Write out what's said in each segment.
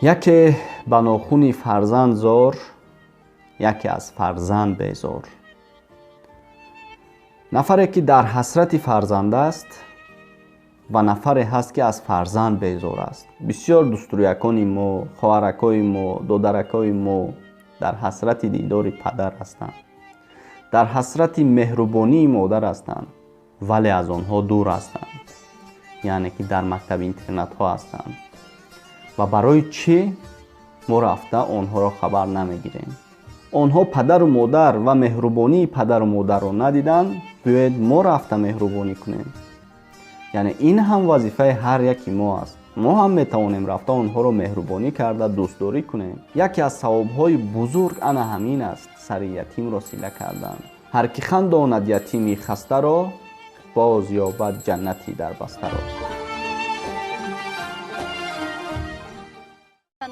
یکی به ناخونی فرزند زار، یکی از فرزند بیزار. نفری که در حسرت فرزند است و نفری هست که از فرزند بیزار است. بسیار دستوریکان ما، خواهرکای ما، دادرکای ما در حسرت دیدار پدر هستند، در حسرت مهربانی مادر هستند، ولی از آنها دور هستند، یعنی که در مکتب اینترنت ها هستند و برای چی ما رفته آنها را خبر نمیگیریم. آنها پدر و مادر و مهربانی پدر و مادر را ندیدن، باید ما رفته مهربانی کنیم. یعنی این هم وظیفه هر یکی ما است. ما هم میتوانیم رفته آنها را مهربانی کرده دوستداری کنیم. یکی از ثواب‌های بزرگ انا همین است، سر یتیم را سیله کردن. هر کی خنداند یتیمی خسته را، باز یابد جنتی در بسته را.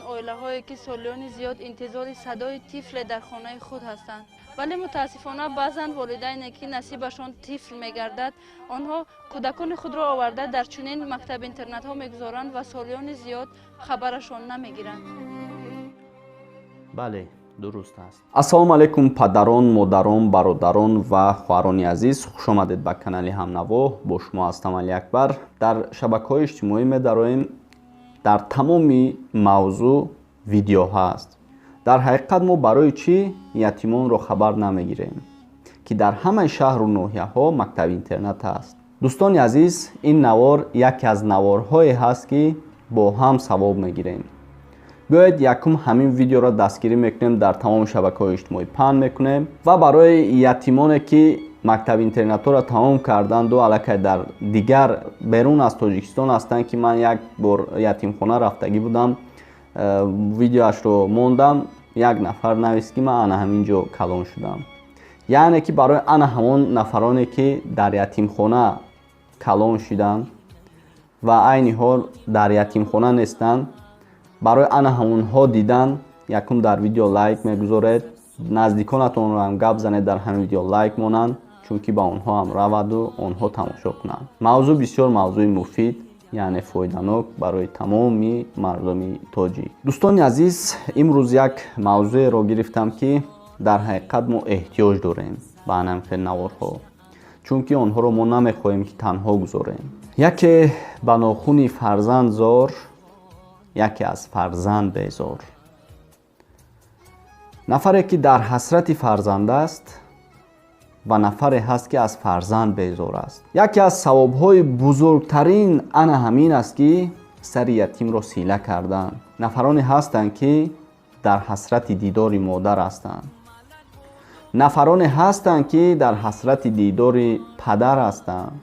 عائله‌هایی که سالیان زیاد انتظار صدای طفل در خانه خود هستند، ولی متاسفانه بعضا والدینی که نصیبشان طفل میگردد، آنها کودکان خود را آورده در چنین مکتب اینترنت ها میگذارند و سالیان زیاد خبرشان نمیگیرند. بله، درست است. السلام علیکم پدران، مادران، برادران و خواهران عزیز، خوش آمدید به کانال همنوا. با شما هستم علی اکبر. در شبکه‌های اجتماعی می‌داریم در تمام موضوع ویدیو هست. در حقیقت ما برای چی یتیمان رو خبر نمیگیریم که در همه شهر و ناحیه ها مکتب اینترنت هست. دوستان عزیز، این نوار یکی از نوارهایی هست که با هم ثواب میگیریم. بیایید یکم همین ویدیو را دستگیری میکنیم، در تمام شبکه‌های اجتماعی پهن میکنیم و برای یتیمانی که مکتب اینترنت را تمام کردند و الکی در دیگر بیرون از تاجیکستان هستند که من یک بار یتیم خانه رفتگی بودم، ویدیوش رو موندم، یک نفر نوشت که من انا همینجا کلان شدم. یعنی که برای انا همون نفرانی که در یتیم خانه کلان شدن و عین حال در یتیم خانه نیستند، برای انا همونها دیدن یکم در ویدیو لایک میگذارید، نزدیکانتون رو هم گپ زنید در همین ویدیو لایک مونن، چون که با اونها هم رود و اونها تماشا کنند. موضوع بسیار موضوع مفید، یعنی فایده‌ناک برای تمامی مردم تاجیک. دوستان عزیز، امروز یک موضوع رو گرفتم که در حقیقت ما احتیاج داریم به همین نوارها، چون که آنها رو ما نمیخواهیم که تنها گذاریم. یکی به ناخونی فرزند زار، یکی از فرزند بیزار. نفری که در حسرت فرزند است و نفری هست که از فرزند بیزار است. یکی از ثواب‌های بزرگترین انا همین است که سر یتیم را سیله کردن. نفرانی هستند که در حسرت دیدار مادر هستند. نفرانی هستند که در حسرت دیدار پدر هستند.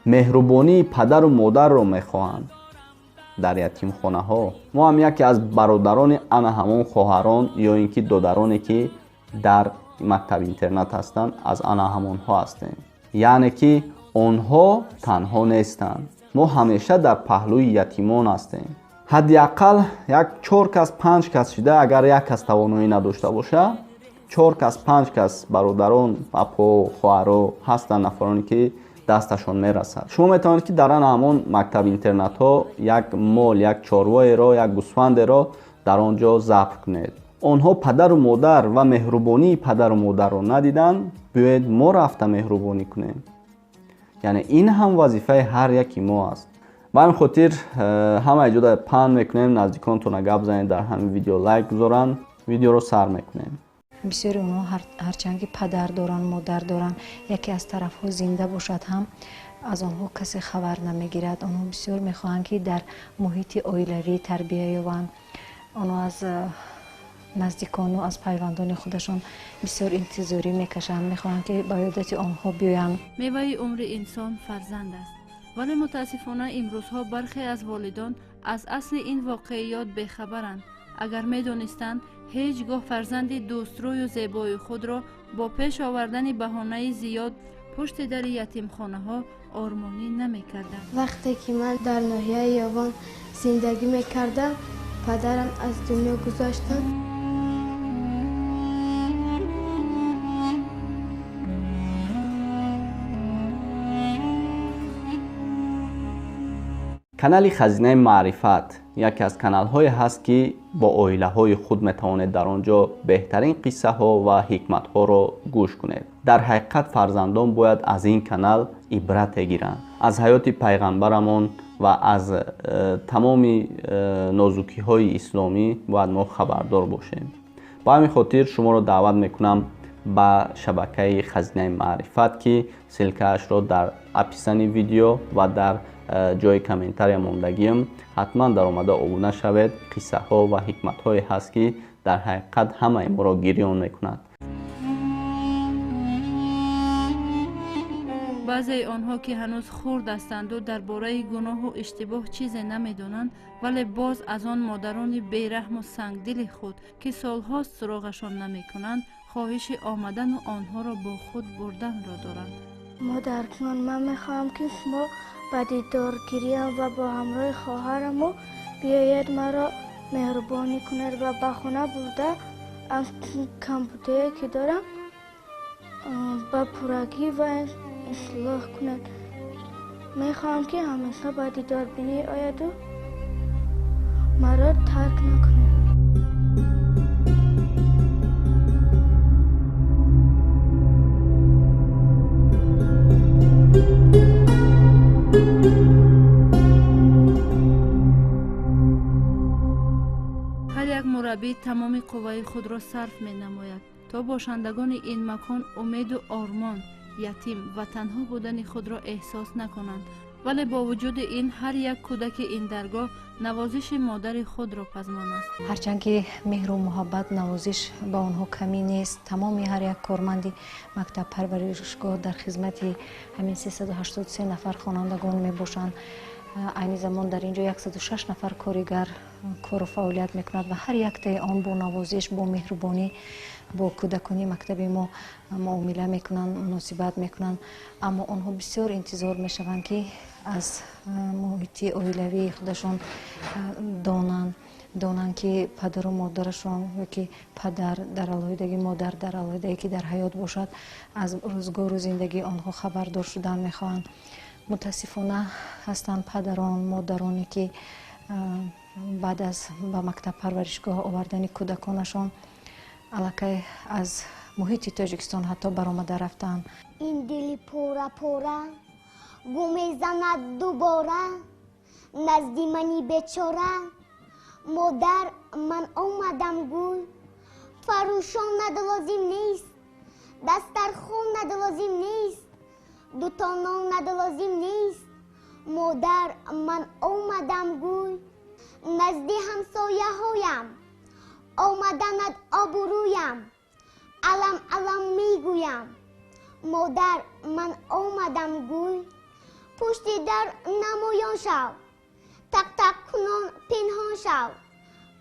مهربانی پدر و مادر را میخواهند. در یتیم خانه ها ما هم یکی از برادران انا همون خواهران یا اینکه دادرانی که در مکتب اینترنت هستند از انا همون ها هستیم. یعنی که آنها تنها نیستند، ما همیشه در پهلوی یتیمان هستیم. حداقل یک 4 کس 5 کس شده، اگر یک کس توانایی نداشته باشه، 4 کس 5 کس برادران اپا خواهرها هستند، نفرانی که دستشان میرسد. شما میتوانید که در همون مکتب اینترنت ها یک مال، یک چاروای را، یک گوسفند را در آنجا ذبح کنید. آنها پدر و مادر و مهربانی پدر و مادر را ندیدن، باید ما رفته مهربانی کنیم. یعنی این هم وظیفه هر یکی ما است. به این خاطر همه جودا پهن میکنیم، نزدیکانتون گپ زنید، در همین ویدیو لایک گذارن، ویدیو رو سر میکنیم. بسیار اونها هرچند که پدر دارن، مادر دارن، یکی از طرف ها زنده باشد هم از آنها کسی خبر نمیگیرد. آنها بسیار میخواهند که در محیط عائلوی تربیه یابند. آنها از نزدیکان و از پیوندان خودشان بسیار انتظاری میکشند، میخواهند که به یادت آنها بیایند. میوه عمر انسان فرزند است، ولی متاسفانه امروزها برخی از والدان از اصل این واقعیات بیخبرند. اگر میدانستند هیچگاه فرزند دوستروی و زیبای خود را با پیش آوردن بهانه زیاد پشت در یتیمخانه ها آرمانی نمی کردند. وقتی که من در ناحیه یابان زندگی میکردم، پدرم از دنیا گذاشتن. کانال خزینه معرفت یکی از کانال های هست که با عائله های خود میتوانید در آنجا بهترین قصه ها و حکمت ها را گوش کنید. در حقیقت فرزندان باید از این کانال عبرت گیرند. از حیات پیغمبرمون و از تمام نازکی های اسلامی باید ما خبردار باشیم. با همین خاطر شما را دعوت میکنم به شبکه خزینه معرفت که سلکه‌اش را در اپیسن ویدیو و در جای کامنتاری ماندگیم حتما در آمده ابونه شوید. قصه ها و حکمت های هست که در حقیقت همه ما را گریان میکند. بعضی آنها که هنوز خرد هستند و درباره گناه و اشتباه چیزی نمیدانند، ولی باز از آن مادران بیرحم و سنگدل خود که سالهاست سراغشان نمیکنند خواهش آمدن و آنها را با خود بردن را دارند. مادر جان، من میخواهم که شما به دیدارگیریم و با همراه خواهرم بیاید مرا مهربانی کنید و به خانه برده از کامپیوتری که دارم به پورگی و اصلاح کنید. میخواهم که همیشه به دیدار بینی آید و مرا ترک نکنید. هر یک مربی تمام قوای خود را صرف می نماید تا باشندگان این مکان امید و آرمان، یتیم و تنها بودن خود را احساس نکنند. ولی با وجود این هر یک کودک این درگاه نوازش مادر خود را پزمان است. هرچند که مهر و محبت نوازش با آنها کمی نیست، تمام هر یک کارمند مکتب پرورشگاه در خدمت همین 383 نفر خوانندگان می باشند. عین زمان در اینجا 106 نفر کارگر کار و فعالیت میکند و هر یک تا آن با نوازش، با مهربانی، با کودکانی مکتب ما معامله میکنند، مناسبت میکنند. اما آنها بسیار انتظار میشوند که از محیط عائلوی خودشان دانند که پدر و مادرشان و که پدر در علیحدگی، مادر در علیحدگی که در حیات باشد، از روزگار و زندگی آنها خبردار شدن میخواهند. متاسفانه هستند پدران، مادرانی که بعد از به مکتب پرورشگاه آوردن کودکانشان الکی از محیط تاجیکستان حتی برآمده رفتند. این دلی پورا پورا گو میزند دوباره نزدی منی بیچاره. مادر من آمدم گل فروشان ندلازیم نیست، دسترخوان ندلازیم نیست، دوتا نان ندلازیم نیست. مادر من آمدم گل نزدی همسایه هایم آمدند آبرویم علم علم میگویم. مادر من آمدم گل پشت در نمایان شو، تق تق کنان پنهان شو،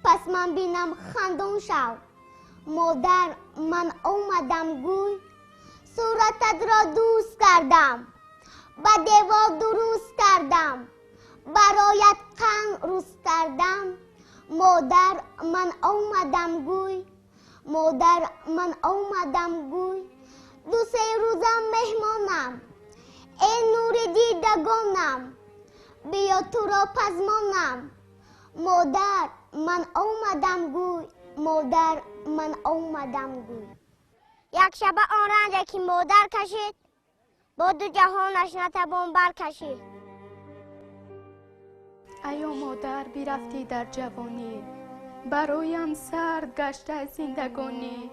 پس من بینم خندان شو. مادر من آمدم گل صورتت را دوست کردم، به دیوار درست کردم، برایت قند روز کردم. مادر من آمدم گل، مادر من آمدم گل دو سه روزم مهمانم، ای نور دیدگانم بیا تو را پزمانم. مادر من آمدم گل، مادر من آمدم گل. یک شب آن رنج که مادر کشید با دو جهانش نتوان برکشید. ایا مادر بیرفتی در جوانی، برایم سرد گشته زندگانی.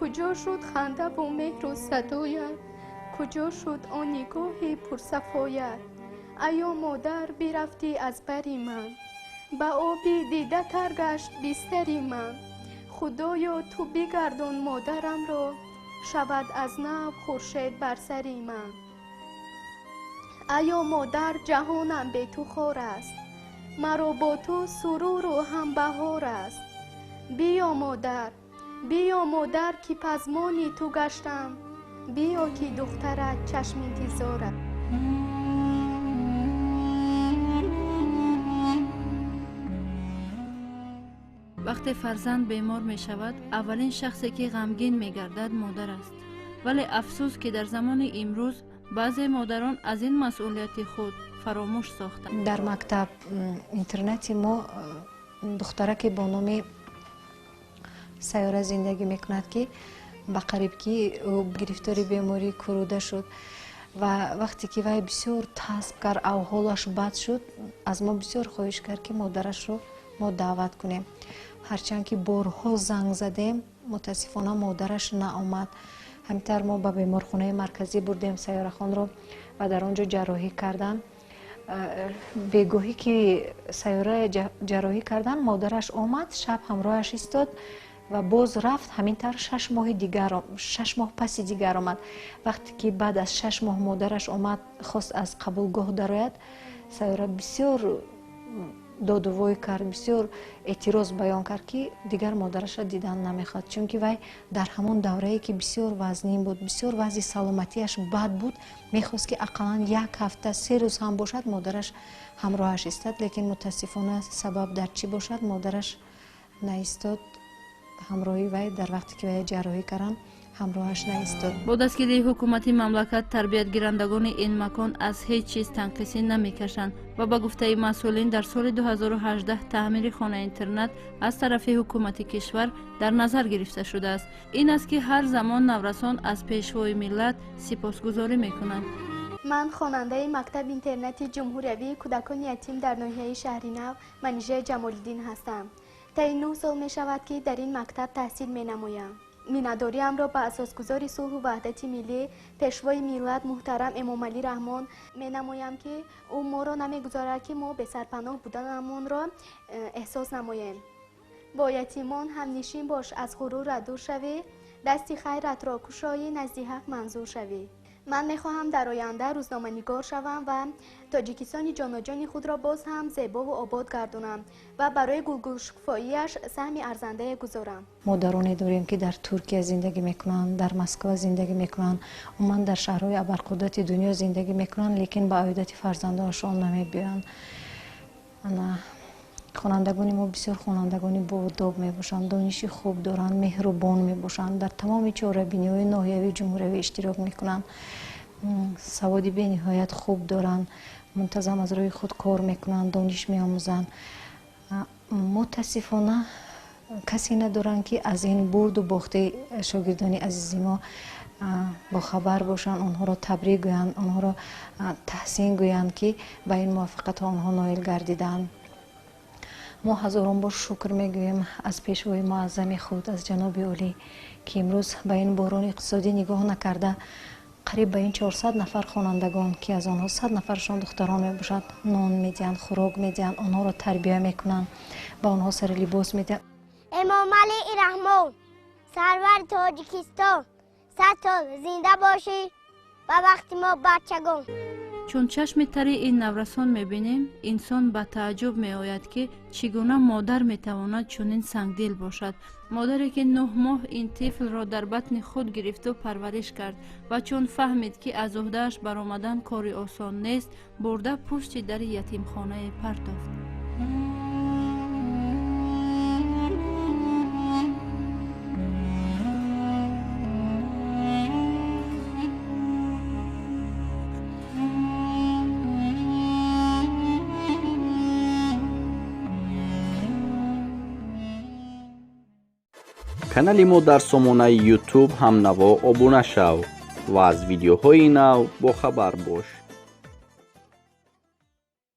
کجا شد خنده و مهر و صدایت، کجا شد آن نگاه پرصفایت. ایا مادر بیرفتی از بری من، به آبی دیده تر گشت بستری من. خدایا تو بگردان مادرم را، شود از نو خورشید بر سری من. ایا مادر جهانم به تو خار است، مرا با تو سرور و هم بهار است. بیا مادر، بیا مادر که پزمانی تو گشتم، بیا که دخترت چشم انتظارت. وقتی فرزند بیمار می شود، اولین شخصی که غمگین می گردد مادر است. ولی افسوس که در زمان امروز баъзе модарон аз ин масъулияти худ фаромӯш сохтанд. дар мактаб интернати мо духтараке бо номи сайёра зиндагӣ мекунад ки ба қариб ки ӯ гирифтори бемории куруда шуд ва вақте ки вай бисёр тасб кард аҳволаш бад шуд, аз мо бисёр хоҳиш кард ки модарашро мо даъват кунем. ҳарчанд ки борҳо занг задем, мутаассифона модараш наомад. ҳамитар мо ба беморхонаи марказӣ бурдем сайёрахонро ва дар он ҷо ҷарроҳӣ кардан. бегоҳӣ ки сайёра ҷарроҳӣ кардан, модараш омад, шаб ҳамроҳаш истод ва боз рафт. ҳамин тавр 6 моҳ паси дигар омад. вақте ки баъд аз 6 моҳ модараш омад, хост аз қабулгоҳ дарояд, сайёра бисёр додувой кард, бисёр эътироз баён кард ки дигар модараша дидан намехоҳад, чунки вай дар ҳамон даврае ки бисёр вазнин буд, бисёр вазъи саломатиаш бад буд, мехост ки ақаллан 1 ҳафта 3 рӯз ҳам бошад, модараш ҳамроҳаш истад. лекин мутаассифона сабаб дар чӣ бошад, модараш наистод ҳамроҳи вай. дар вақте ки вай ҷарроҳӣ карданд, ҳамроҳаш наистод. бо дастгирии ҳукумати мамлакат тарбиятгирандагони ин макон аз ҳеҷ чиз танқисӣ намекашанд ва ба гуфтаи масъулин дар соли 2018 таъмири хонаи интернат аз тарафи ҳукумати кишвар дар назар гирифта шудааст. ин аст ки ҳар замон наврасон аз пешвои миллат сипосгузорӣ мекунанд. ман хонандаи мактаби интернати ҷумҳуриявии кӯдакони ятим дар ноҳияи шаҳри Нав Манижа Ҷамолиддин ҳастам. таи 9 сол мешавад ки дар ин мактаб таҳсил менамоям. миннатдориамро ба асосгузори сулҳу ваҳдати миллӣ, пешвои миллат муҳтарам Эмомалӣ Раҳмон менамоям ки ӯ моро намегузорад ки мо бесарпаноҳ буданамонро эҳсос намоем. бо ятимон ҳамнишин бош, аз ғурур дур шавӣ, дасти хайратро кушоӣ, назди ҳақ манзур шавӣ. ман мехоҳам дар оянда рӯзноманигор шавам ва тоҷикистони ҷоноҷони худро боз ҳам зебову обод гардонам ва барои гулгушкуфоияш саҳми арзандае гузорам. модароне дорем ки дар Туркия зиндагӣ мекунанд, дар Москва зиндагӣ мекунанд, умуман дар шаҳрҳои абарқуддати дунё зиндагӣ мекунанд, лекин ба оидати фарзандонашон намебиёянд. хонандагони мо бисёр хонандагони боодоб мебошанд, дониши хуб доранд, меҳрубон мебошанд, дар тамоми чорабиниҳои ноҳиявии ҷумҳуриявӣ иштирок мекунанд, саводи бениҳоят хуб доранд, мунтазам аз рӯи худ кор мекунанд, дониш меомӯзанд. мутаассифона касе надоранд ки аз ин бурду бохти шогирдони азизи мо бохабар бошанд, онҳоро табрик гӯянд, онҳоро таҳсин гӯянд ки ба ин муваффақиятҳо онҳо ноил гардиданд. мо ҳазорон бор шукр мегӯем аз пешвои муаззами худ, аз ҷаноби олӣ, ки имрӯз ба ин борони иқтисодӣ нигоҳ накарда қариб ба ин 400 нафар хонандагон, ки аз онҳо 100 нафаршон духтарон мебошад, нон медиҳанд, хӯрок медиҳанд, онҳоро тарбия мекунанд, ба онҳо сари либос медиҳанд. Эмомалӣ Раҳмон, сарвари Тоҷикистон, 100 сол зинда бошӣ ба вақти мо бачагон. чун чашми тари ин наврасон мебинем, инсон ба тааҷҷуб меояд ки чӣ гуна модар метавонад чунин сангдил бошад. модаре ки 9 моҳ ин тифлро дар батни худ гирифту парвариш кард ва чун фаҳмид ки аз уҳдааш баромадан кори осон нест, бурда пушти дари ятимхонае партофт. канали мо дар сомонаи YouTube ҳамнаво обуна шав ва аз видеоҳои нав бохабар бош.